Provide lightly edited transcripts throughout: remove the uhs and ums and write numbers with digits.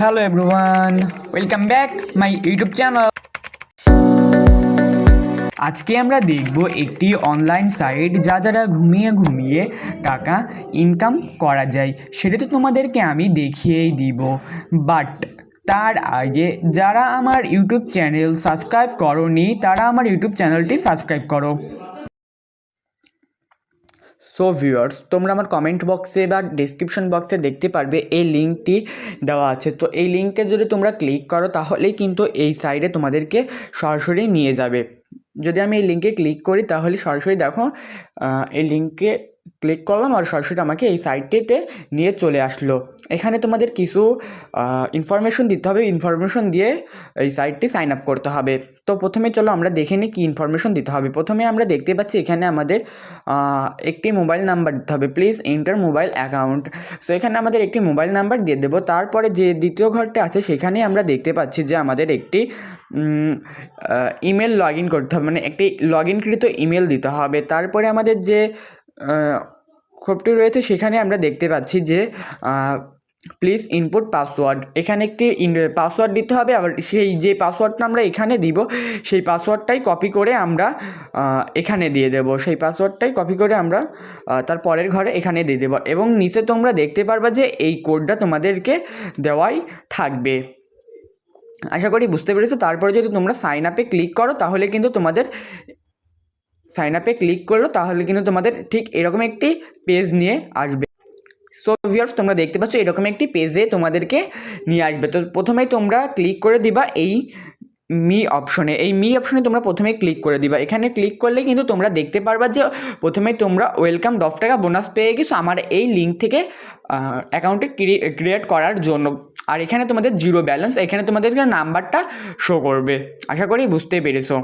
Hello everyone, welcome back my YouTube channel. আজকে আমরা দেখব একটি অনলাইন সাইট যা দ্বারা ঘুমিয়ে ঘুমিয়ে টাকা ইনকাম করা যায়। সেটা তো তোমাদেরকে আমি দেখিয়েই দিব, বাট তার আগে যারা আমার ইউটিউব চ্যানেল সাবস্ক্রাইব করোনি তারা আমার ইউটিউব চ্যানেলটি সাবস্ক্রাইব করো। সো ভিউয়ার্স, তোমরা আমার কমেন্ট বক্সে বা ডিসক্রিপশন বক্সে দেখতে পারবে এই লিঙ্কটি দেওয়া আছে। তো এই লিঙ্কে যদি তোমরা ক্লিক করো তাহলেই কিন্তু এই সাইডে তোমাদেরকে সরাসরি নিয়ে যাবে। যদি আমি এই লিঙ্কে ক্লিক করি তাহলে সরাসরি দেখো এই লিঙ্কে ক্লিক করলাম আর সরাসরি আমাকে এই সাইটটিতে নিয়ে চলে আসলো। এখানে তোমাদের কিছু ইনফরমেশন দিতে হবে, ইনফরমেশন দিয়ে এই সাইটটি সাইন আপ করতে হবে। তো প্রথমে চলো আমরা দেখে নিই কী ইনফরমেশন দিতে হবে। প্রথমে আমরা দেখতে পাচ্ছি এখানে আমাদের একটি মোবাইল নাম্বার দিতে হবে, please enter mobile account. So এখানে আমাদের একটি মোবাইল নাম্বার দিয়ে দেবো। তারপরে যে দ্বিতীয় ঘরটা আছে সেখানে আমরা দেখতে পাচ্ছি যে আমাদের একটি ইমেল লগ ইন করতে হবে, মানে একটি লগ ইনকৃত ইমেল দিতে হবে। তারপরে আমাদের যে খোপটি রয়েছে সেখানে আমরা দেখতে পাচ্ছি যে প্লিজ ইনপুট পাসওয়ার্ড, এখানে একটি পাসওয়ার্ড দিতে হবে। আবার সেই যে পাসওয়ার্ডটা আমরা এখানে দিব সেই পাসওয়ার্ডটাই কপি করে আমরা এখানে দিয়ে দেব, সেই পাসওয়ার্ডটাই কপি করে আমরা তার পরের ঘরে এখানে দিয়ে দেবো। এবং নিচে তোমরা দেখতে পারবা যে এই কোডটা তোমাদেরকে দেওয়াই থাকবে। আশা করি বুঝতে পেরেছো। তারপরে যদি তোমরা সাইন আপে ক্লিক করো তাহলে কিন্তু তোমাদের সাইন আপে ক্লিক করলো তাহলে কিন্তু তোমাদের ঠিক এরকম একটি পেজ নিয়ে আসবে। সো ভিউয়ার্স, তোমরা দেখতে পাচ্ছ এরকম একটি পেজে তোমাদেরকে নিয়ে আসবে। তো প্রথমেই তোমরা ক্লিক করে দিবা এই মি অপশনে। এই মি অপশনে তোমরা প্রথমেই ক্লিক করে দিবা। এখানে ক্লিক করলে কিন্তু তোমরা দেখতে পারবা যে প্রথমেই তোমরা ওয়েলকাম 10 টাকা বোনাস পেয়ে গেছো আমার এই লিঙ্ক থেকে অ্যাকাউন্টে ক্রিয়েট করার জন্য। আর এখানে তোমাদের জিরো ব্যালেন্স, এখানে তোমাদেরকে নাম্বারটা শো করবে। আশা করি বুঝতে পেরেছো।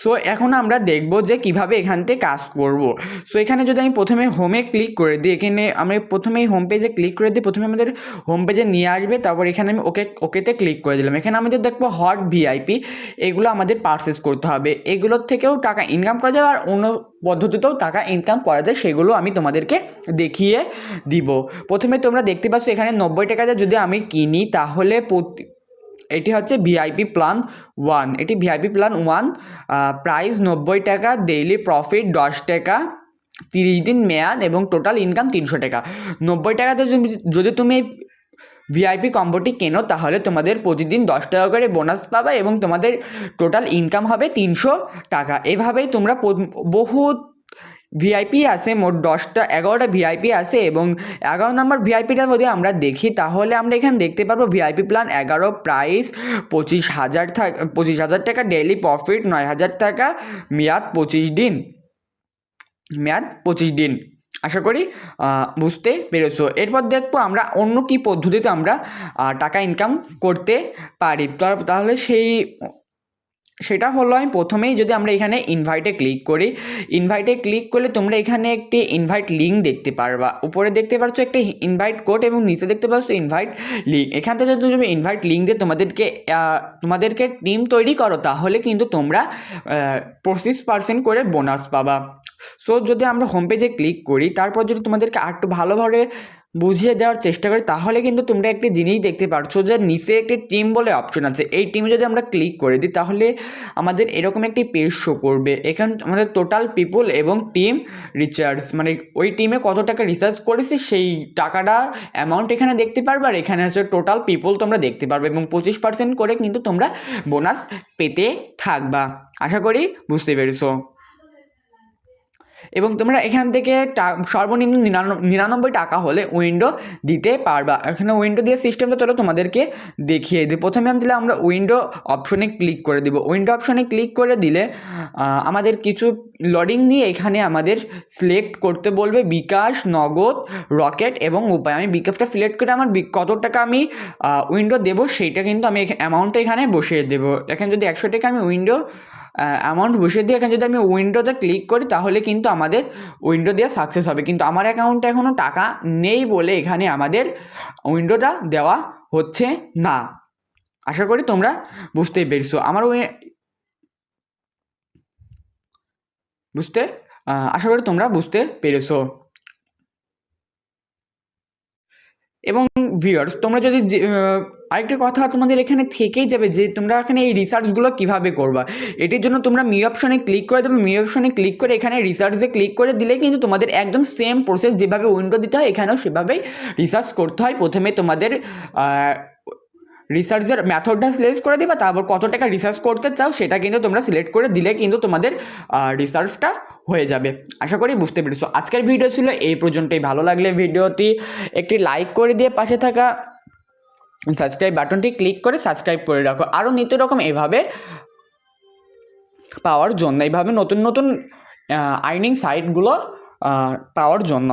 সো এখন আমরা দেখব যে কিভাবে এখান থেকে কাজ করব। সো এখানে যদি আমি প্রথমে হোমে ক্লিক করে দিই, এখানে আমি প্রথমেই হোম পেজে ক্লিক করে দিই, প্রথমে আমাদের হোম পেজে নিয়ে আসবে। তারপর এখানে আমি ওকেতে ক্লিক করে দিলাম। এখানে আমাদের দেখবো হট ভিআইপি, এগুলো আমাদের পারচেস করতে হবে। এগুলোর থেকেও টাকা ইনকাম করা যায় আর অন্য পদ্ধতিতেও টাকা ইনকাম করা যায়, সেগুলো আমি তোমাদেরকে দেখিয়ে দিব। প্রথমে তোমরা দেখতে পাচ্ছ এখানে 90 টাকাতে যদি আমি কিনি তাহলে এটি হচ্ছে ভিআইপি প্ল্যান 1, এটি ভিআইপি প্ল্যান 1, প্রাইস 90 টাকা, ডেইলি প্রফিট 10 টাকা, 30 দিন মেয়াদ এবং টোটাল ইনকাম 300 টাকা। 90 টাকাতে যদি তুমি ভিআইপি কম্বোটি কেনো তাহলে তোমাদের প্রতিদিন 10 টাকা করে বোনাস পাবে এবং তোমাদের টোটাল ইনকাম হবে 300 টাকা। এভাবেই তোমরা বহুত ভিআইপি আছে, মোট 11টা ভিআইপি আছে এবং 11 নম্বর ভিআইপিটা যদি আমরা দেখি তাহলে আমরা এখানে দেখতে পারবো ভিআইপি প্ল্যান 11, প্রাইস 25,000 টাকা, ডেইলি প্রফিট 9,000 টাকা, মেয়াদ 25 দিন। আশা করি বুঝতে পেরেছো। এরপর দেখবো আমরা অন্য কি পদ্ধতিতে আমরা টাকা ইনকাম করতে পারি। তাহলে সেটা হলো আমি প্রথমেই যদি আমরা এখানে ইনভাইটে ক্লিক করি, ইনভাইটে ক্লিক করলে তোমরা এখানে একটি ইনভাইট লিঙ্ক দেখতে পারবা। উপরে দেখতে পাচ্ছ একটা ইনভাইট কোড এবং নিচে দেখতে পাচ্ছ ইনভাইট লিঙ্ক। এখান থেকে যদি তুমি ইনভাইট লিঙ্ক দিয়ে তোমাদেরকে টিম তৈরি করো তাহলে কিন্তু তোমরা 25% করে বোনাস পাবা। সো যদি আমরা হোম পেজে ক্লিক করি, তারপর যদি তোমাদেরকে আরেকটু ভালোভাবে বুঝিয়ে দেওয়ার চেষ্টা করি তাহলে কিন্তু তোমরা একটি জিনিস দেখতে পাচ্ছো যে নিচে একটি টিম বলে অপশন আছে। এই টিমে যদি আমরা ক্লিক করে দিই তাহলে আমাদের এরকম একটি পেজ শো করবে। এখানে আমাদের টোটাল পিপল এবং টিম রিচার্জ, মানে ওই টিমে কত টাকা রিচার্জ করেছি সেই টাকাটা অ্যামাউন্ট এখানে দেখতে পারবে। আর এখানে আছে টোটাল পিপল তোমরা দেখতে পারবে এবং 25% করে কিন্তু তোমরা বোনাস পেতে থাকবা। আশা করি বুঝতে পেরেছো। এবং তোমরা এখান থেকে সর্বনিম্ন 99 টাকা হলে উইন্ডো দিতে পারবা। এখানে উইন্ডো দিয়ে সিস্টেমটা চলো তোমাদেরকে দেখিয়ে দিই। প্রথমে আমরা উইন্ডো অপশনে ক্লিক করে দিব। উইন্ডো অপশনে ক্লিক করে দিলে আমাদের কিছু লোডিং নিয়ে এখানে আমাদের সিলেক্ট করতে বলবে বিকাশ, নগদ, রকেট এবং উপায়। আমি বিকাশটা সিলেক্ট করে আমার কত টাকা আমি উইন্ডো দেবো সেইটা কিন্তু আমি অ্যামাউন্টটা এখানে বসিয়ে দেবো। এখানে যদি 100 টাকা আমি উইন্ডো অ্যামাউন্ট বসিয়ে দিয়ে এখানে যদি আমি উইন্ডোতে ক্লিক করি তাহলে কিন্তু আমাদের উইন্ডো দেওয়া সাকসেস হবে। কিন্তু আমার অ্যাকাউন্টে এখনও টাকা নেই বলে এখানে আমাদের উইন্ডোটা দেওয়া হচ্ছে না। আশা করি তোমরা বুঝতেই পেরেছো। আশা করি তোমরা বুঝতে পেরেছো। এবং ভিউয়ার্স তোমরা যদি আরেকটা কথা তোমাদের এখানে থেকেই যাবে যে তোমরা এখানে এই রিসার্চগুলো কীভাবে করবা। এটির জন্য তোমরা মি অপশনে ক্লিক করে দেবে, মি অপশনে ক্লিক করে এখানে রিসার্চে ক্লিক করে দিলে কিন্তু তোমাদের একদম সেম প্রসেস যেভাবে উইন্ডো দিতে হয় এখানেও সেভাবেই রিসার্চ করতে হয়। প্রথমে তোমাদের রিসার্চের মেথডটা সিলেক্ট করে দিবা, তারপর কত টাকা রিসার্চ করতে চাও সেটা কিন্তু তোমরা সিলেক্ট করে দিলে কিন্তু তোমাদের রিসার্চটা হয়ে যাবে। আশা করি বুঝতে পেরেছো। আজকের ভিডিও ছিল এই পর্যন্তই। ভালো লাগলে ভিডিওটি একটি লাইক করে দিয়ে পাশে থাকা সাবস্ক্রাইব বাটনটি ক্লিক করে সাবস্ক্রাইব করে রাখো আরও নিত্য রকম এভাবে পাওয়ার জন্য, এইভাবে নতুন নতুন আর্নিং সাইটগুলো পাওয়ার জন্য।